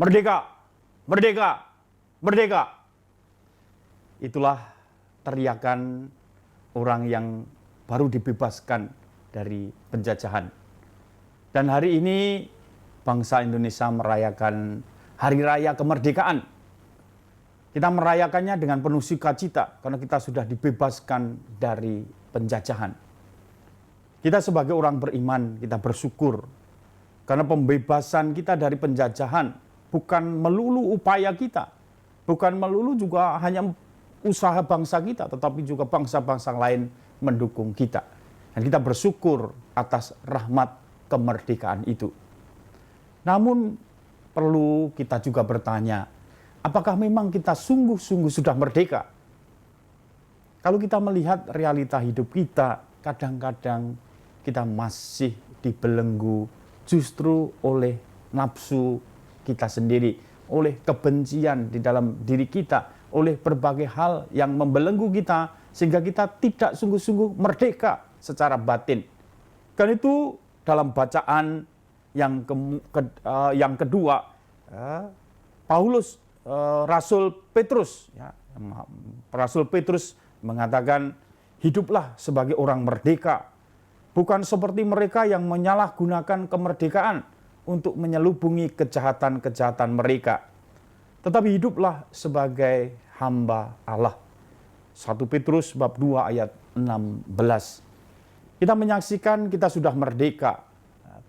Merdeka, merdeka, merdeka. Itulah teriakan orang yang baru dibebaskan dari penjajahan. Dan hari ini bangsa Indonesia merayakan Hari Raya Kemerdekaan. Kita merayakannya dengan penuh sukacita karena kita sudah dibebaskan dari penjajahan. Kita sebagai orang beriman, kita bersyukur karena pembebasan kita dari penjajahan bukan melulu upaya kita, bukan melulu juga hanya usaha bangsa kita, tetapi juga bangsa-bangsa lain mendukung kita. Dan kita bersyukur atas rahmat kemerdekaan itu. Namun perlu kita juga bertanya, apakah memang kita sungguh-sungguh sudah merdeka? Kalau kita melihat realita hidup kita, kadang-kadang kita masih dibelenggu justru oleh nafsu kita sendiri, oleh kebencian di dalam diri kita, oleh berbagai hal yang membelenggu kita, sehingga kita tidak sungguh-sungguh merdeka secara batin. Karena itu dalam bacaan yang kedua, Paulus, Rasul Petrus, Rasul Petrus mengatakan, hiduplah sebagai orang merdeka, bukan seperti mereka yang menyalahgunakan kemerdekaan untuk menyelubungi kejahatan-kejahatan mereka, tetapi hiduplah sebagai hamba Allah. 1 Petrus bab 2 ayat 16. Kita menyaksikan kita sudah merdeka,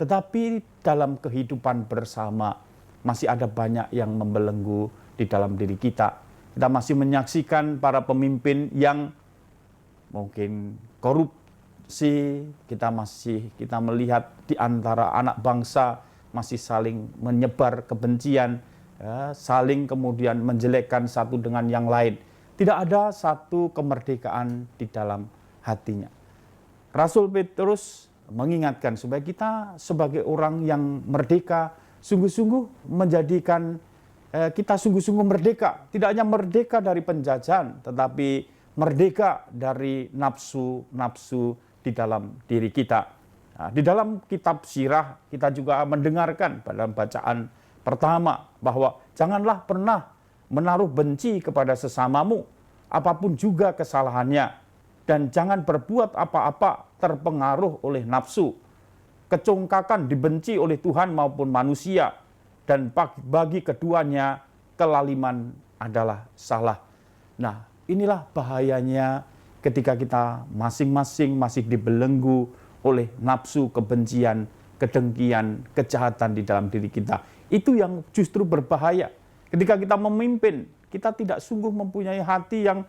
tetapi dalam kehidupan bersama masih ada banyak yang membelenggu di dalam diri kita. Kita masih menyaksikan para pemimpin yang mungkin korupsi, kita melihat di antara anak bangsa masih saling menyebar kebencian, saling kemudian menjelekkan satu dengan yang lain. Tidak ada satu kemerdekaan di dalam hatinya. Rasul Petrus mengingatkan supaya kita sebagai orang yang merdeka sungguh-sungguh menjadikan kita sungguh-sungguh merdeka. Tidak hanya merdeka dari penjajahan, tetapi merdeka dari nafsu-nafsu di dalam diri kita. Nah, di dalam kitab Sirah kita juga mendengarkan pada bacaan pertama bahwa janganlah pernah menaruh benci kepada sesamamu, apapun juga kesalahannya, dan jangan berbuat apa-apa terpengaruh oleh nafsu. Kecongkakan dibenci oleh Tuhan maupun manusia, dan bagi keduanya kelaliman adalah salah. Nah, inilah bahayanya ketika kita masing-masing masih dibelenggu oleh nafsu kebencian, kedengkian, kejahatan di dalam diri kita. Itu yang justru berbahaya. Ketika kita memimpin, kita tidak sungguh mempunyai hati yang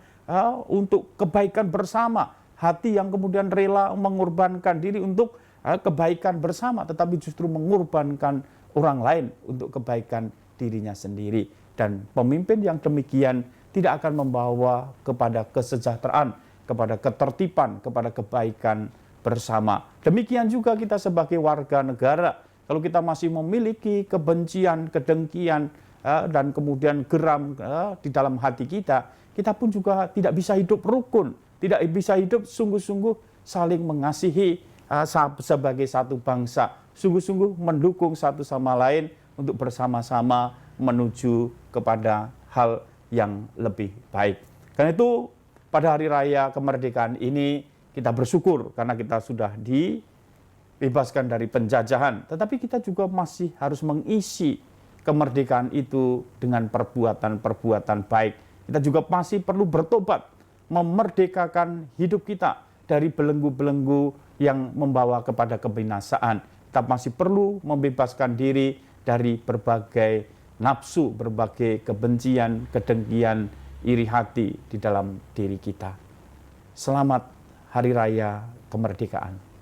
untuk kebaikan bersama, hati yang kemudian rela mengorbankan diri untuk kebaikan bersama, tetapi justru mengorbankan orang lain untuk kebaikan dirinya sendiri. Dan pemimpin yang demikian tidak akan membawa kepada kesejahteraan, kepada ketertiban, kepada kebaikan bersama. Demikian juga kita sebagai warga negara, kalau kita masih memiliki kebencian, kedengkian, dan kemudian geram di dalam hati kita, kita pun juga tidak bisa hidup rukun, tidak bisa hidup sungguh-sungguh saling mengasihi sebagai satu bangsa, sungguh-sungguh mendukung satu sama lain untuk bersama-sama menuju kepada hal yang lebih baik. Karena itu pada Hari Raya Kemerdekaan ini kita bersyukur karena kita sudah dibebaskan dari penjajahan, tetapi kita juga masih harus mengisi kemerdekaan itu dengan perbuatan-perbuatan baik. Kita juga masih perlu bertobat, memerdekakan hidup kita dari belenggu-belenggu yang membawa kepada kebinasaan. Kita masih perlu membebaskan diri dari berbagai nafsu, berbagai kebencian, kedengkian, iri hati di dalam diri kita. Selamat Hari Raya Kemerdekaan.